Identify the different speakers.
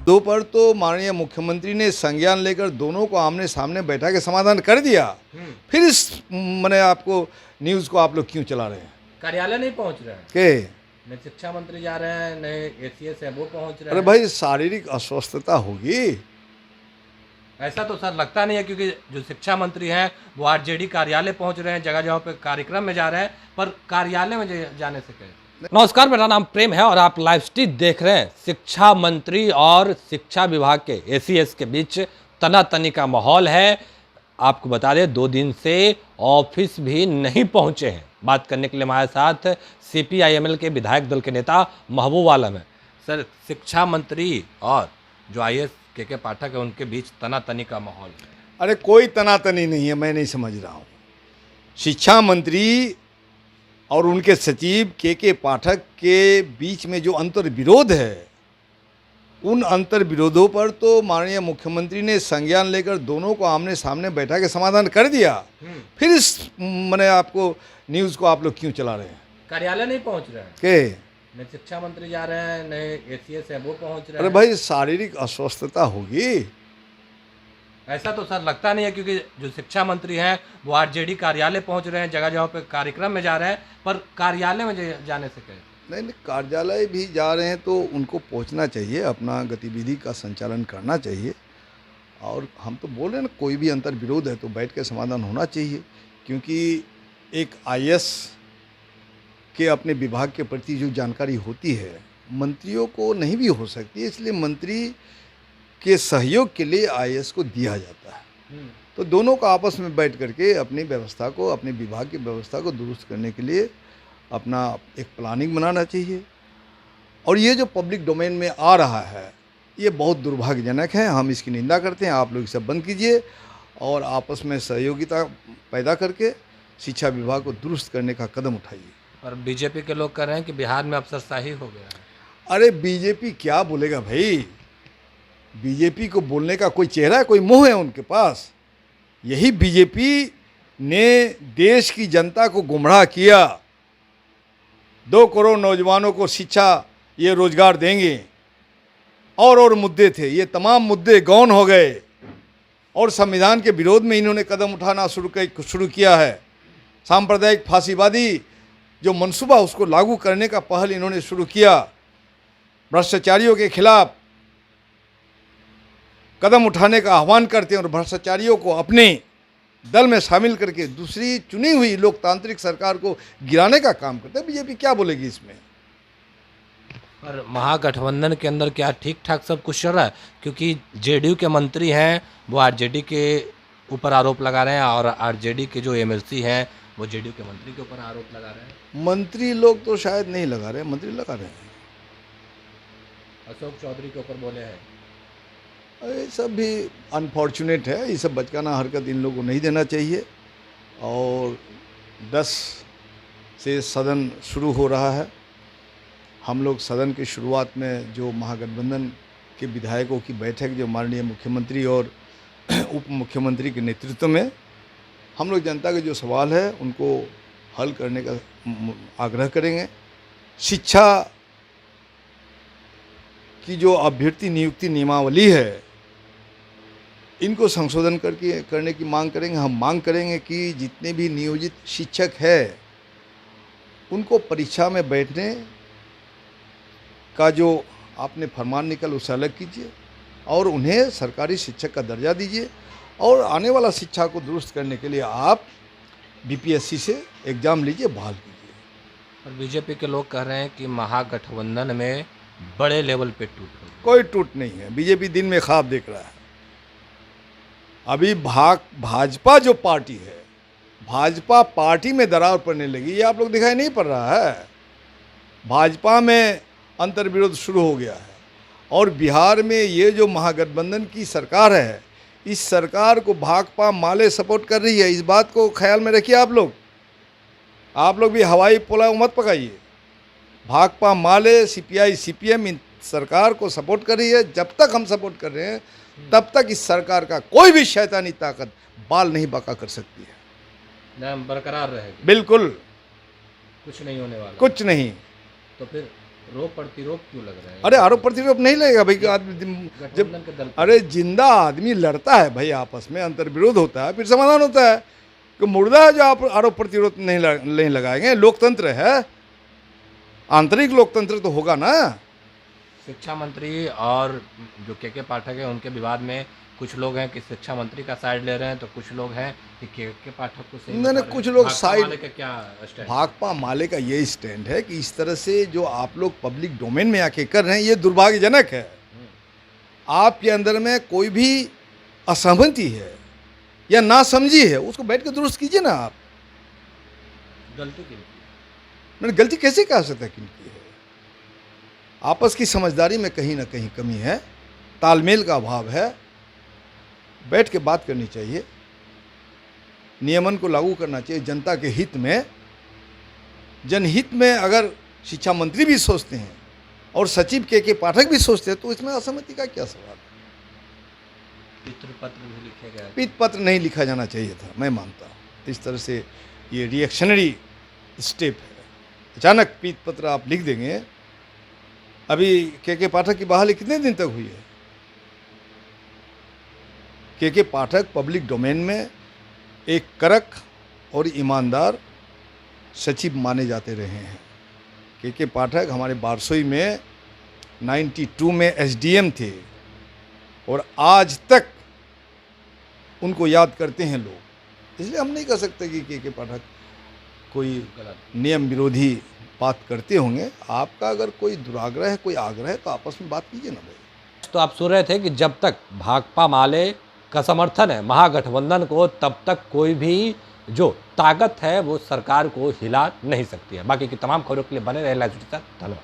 Speaker 1: दो पर तो माननीय मुख्यमंत्री ने संज्ञान लेकर दोनों को आमने सामने बैठा के समाधान कर दिया। फिर इस मैंने आपको न्यूज़ को आप लोग क्यों चला रहे हैं?
Speaker 2: कार्यालय नहीं पहुंच रहे हैं
Speaker 1: के
Speaker 2: न शिक्षा मंत्री जा रहे हैं, न एसीएस है वो पहुंच रहे
Speaker 1: अरे
Speaker 2: हैं।
Speaker 1: भाई, शारीरिक अस्वस्थता होगी।
Speaker 2: ऐसा तो सर लगता नहीं है, क्योंकि जो शिक्षा मंत्री हैं वो आरजेडी कार्यालय पहुंच रहे हैं, जगह जगह पे कार्यक्रम में जा रहे हैं, पर कार्यालय में जाने से कहे। नमस्कार, मेरा नाम प्रेम है और आप लाइव स्ट्रीट देख रहे हैं। शिक्षा मंत्री और शिक्षा विभाग के एसीएस के बीच तनातनी का माहौल है। आपको बता दें, 2 दिन से ऑफिस भी नहीं पहुंचे हैं। बात करने के लिए हमारे साथ सीपीआईएमएल के विधायक दल के नेता महबूब आलम है। सर, शिक्षा मंत्री और जो आईएएस के पाठक है उनके बीच तनातनी का माहौल है।
Speaker 1: अरे कोई तनातनी नहीं है, मैं नहीं समझ रहा हूँ। शिक्षा मंत्री और उनके सचिव के पाठक के बीच में जो अंतर विरोध है, उन अंतर विरोधों पर तो माननीय मुख्यमंत्री ने संज्ञान लेकर दोनों को आमने सामने बैठा के समाधान कर दिया। फिर इस मैंने आपको न्यूज़ को आप लोग क्यों चला रहे हैं?
Speaker 2: कार्यालय नहीं पहुंच रहे हैं
Speaker 1: के
Speaker 2: न शिक्षा मंत्री जा रहे हैं, न एसीएस है वो पहुंच रहे
Speaker 1: अरे
Speaker 2: हैं।
Speaker 1: भाई, शारीरिक अस्वस्थता होगी।
Speaker 2: ऐसा तो सर लगता नहीं है, क्योंकि जो शिक्षा मंत्री हैं वो आरजेडी कार्यालय पहुंच रहे हैं, जगह जगह पे कार्यक्रम में जा रहे हैं, पर कार्यालय में जाने से कहे।
Speaker 1: नहीं, कार्यालय भी जा रहे हैं तो उनको पहुंचना चाहिए, अपना गतिविधि का संचालन करना चाहिए। और हम तो बोल रहे हैं ना, कोई भी अंतर विरोध है तो बैठ के समाधान होना चाहिए। क्योंकि एक आईएएस के अपने विभाग के प्रति जो जानकारी होती है, मंत्रियों को नहीं भी हो सकती है, इसलिए मंत्री के सहयोग के लिए आईएएस को दिया जाता है। तो दोनों को आपस में बैठ करके अपनी व्यवस्था को, अपने विभाग की व्यवस्था को दुरुस्त करने के लिए अपना एक प्लानिंग बनाना चाहिए। और ये जो पब्लिक डोमेन में आ रहा है, ये बहुत दुर्भाग्यजनक है। हम इसकी निंदा करते हैं। आप लोग इसे बंद कीजिए और आपस में सहयोगिता पैदा करके शिक्षा विभाग को दुरुस्त करने का कदम उठाइए।
Speaker 2: और बीजेपी के लोग कह रहे हैं कि बिहार में अफसरशाही हो गया है।
Speaker 1: अरे बीजेपी क्या बोलेगा भाई? बीजेपी को बोलने का कोई चेहरा है, कोई मुंह है उनके पास? यही बीजेपी ने देश की जनता को गुमराह किया। 2 करोड़ नौजवानों को शिक्षा, ये रोजगार देंगे, और मुद्दे थे। ये तमाम मुद्दे गौन हो गए और संविधान के विरोध में इन्होंने कदम उठाना शुरू किया है। सांप्रदायिक फांसीवादी जो मंसूबा, उसको लागू करने का पहल इन्होंने शुरू किया। भ्रष्टाचारियों के खिलाफ कदम उठाने का आह्वान करते हैं और भ्रष्टाचारियों को अपने दल में शामिल करके दूसरी चुनी हुई लोकतांत्रिक सरकार को गिराने का काम करते हैं। बीजेपी क्या बोलेगी इसमें?
Speaker 2: पर महागठबंधन के अंदर क्या ठीक ठाक सब कुछ चल रहा है? क्योंकि जेडीयू के मंत्री हैं वो आरजेडी के ऊपर आरोप लगा रहे हैं, और आरजेडी के जो एमएलसी हैं वो जेडीयू के मंत्री के ऊपर आरोप लगा रहे हैं।
Speaker 1: मंत्री लोग तो शायद नहीं लगा रहे, मंत्री लगा रहे हैं।
Speaker 2: अशोक चौधरी के ऊपर बोले हैं।
Speaker 1: ये सब भी अनफॉर्चुनेट है। ये सब बचकाना हरकत इन लोगों को नहीं देना चाहिए। और 10 से सदन शुरू हो रहा है। हम लोग सदन की शुरुआत में जो महागठबंधन के विधायकों की बैठक, जो माननीय मुख्यमंत्री और उप मुख्यमंत्री के नेतृत्व में, हम लोग जनता के जो सवाल है उनको हल करने का आग्रह करेंगे। शिक्षा की जो अभ्यर्थी नियुक्ति नियमावली है, इनको संशोधन करने की मांग करेंगे। हम मांग करेंगे कि जितने भी नियोजित शिक्षक हैं उनको परीक्षा में बैठने का जो आपने फरमान निकल उसे अलग कीजिए और उन्हें सरकारी शिक्षक का दर्जा दीजिए। और आने वाला शिक्षा को दुरुस्त करने के लिए आप बीपीएससी से एग्ज़ाम लीजिए, बहाल कीजिए।
Speaker 2: और बीजेपी के लोग कह रहे हैं कि महागठबंधन में बड़े लेवल पे टूट हो।
Speaker 1: कोई टूट नहीं है। बीजेपी दिन में ख्वाब देख रहा है। अभी भाजपा जो पार्टी है, भाजपा पार्टी में दरार पड़ने लगी, ये आप लोग दिखाई नहीं पड़ रहा है? भाजपा में अंतर विरोध शुरू हो गया है। और बिहार में ये जो महागठबंधन की सरकार है, इस सरकार को भाकपा माले सपोर्ट कर रही है। इस बात को ख्याल में रखिए आप लोग भी हवाई पुलाव मत पकाइए। भाकपा माले, सीपीआई सीपीएम इन सरकार को सपोर्ट कर रही है। जब तक हम सपोर्ट कर रहे हैं तब तक इस सरकार का कोई भी शैतानी ताकत बाल नहीं बाका कर सकती है।
Speaker 2: बरकरार रहेगी।
Speaker 1: बिल्कुल
Speaker 2: कुछ नहीं होने वाला।
Speaker 1: कुछ नहीं।
Speaker 2: तो फिर रोप प्रतिरोप क्यों लग रहा है?
Speaker 1: अरे आरोप प्रतिरोप नहीं लगेगा भाई, आदमी जब
Speaker 2: गठबंधन के दल
Speaker 1: अरे जिंदा आदमी लड़ता है भाई, आपस में अंतर्विरोध होता है, फिर समाधान होता है। कि मुर्दा है जो आप आरोप प्रतिरोध नहीं लगाएंगे, लोकतंत्र है, आंतरिक लोकतंत्र तो होगा ना।
Speaker 2: शिक्षा मंत्री और जो के पाठक है उनके विवाद में कुछ लोग हैं कि शिक्षा मंत्री का साइड ले रहे हैं, तो कुछ लोग हैं कि के पाठक को सही
Speaker 1: नहीं,
Speaker 2: बता रहे
Speaker 1: कुछ
Speaker 2: हैं।
Speaker 1: लोग
Speaker 2: भाकपा
Speaker 1: साइड-
Speaker 2: माले का क्या स्टैंड?
Speaker 1: भाकपा माले का ये स्टैंड है कि इस तरह से जो आप लोग पब्लिक डोमेन में आके कर रहे हैं ये दुर्भाग्यजनक है। आपके अंदर में कोई भी असहमति है या नासमझी है, उसको बैठ के दुरुस्त कीजिए ना। आप
Speaker 2: गलती की
Speaker 1: मैंने गलती कैसे कह सकता किनकी है? आपस की समझदारी में कहीं ना कहीं कमी है, तालमेल का अभाव है। बैठ के बात करनी चाहिए, नियमन को लागू करना चाहिए जनता के हित में, जनहित में। अगर शिक्षा मंत्री भी सोचते हैं और सचिव के पाठक भी सोचते हैं तो इसमें असहमति का क्या सवाल है?
Speaker 2: पितृ पत्र भी लिखे गए।
Speaker 1: पीत पत्र नहीं लिखा जाना चाहिए था, मैं मानता हूँ। इस तरह से ये रिएक्शनरी स्टेप है। अचानक पीत पत्र आप लिख देंगे। अभी के पाठक की बहाली कितने दिन तक हुई है? के पाठक पब्लिक डोमेन में एक करक और ईमानदार सचिव माने जाते रहे हैं। के पाठक हमारे बारसोई में 92 में एसडीएम थे और आज तक उनको याद करते हैं लोग। इसलिए हम नहीं कह सकते कि के पाठक कोई
Speaker 2: गलत।
Speaker 1: नियम विरोधी बात करते होंगे। आपका अगर कोई दुराग्रह है, कोई आग्रह है, तो आपस में बात कीजिए ना भाई।
Speaker 2: तो आप सुन रहे थे कि जब तक भाकपा माले का समर्थन है महागठबंधन को, तब तक कोई भी जो ताकत है वो सरकार को हिला नहीं सकती है। बाकी की तमाम खबरों के लिए बने रहे लाइव के साथ। धन्यवाद।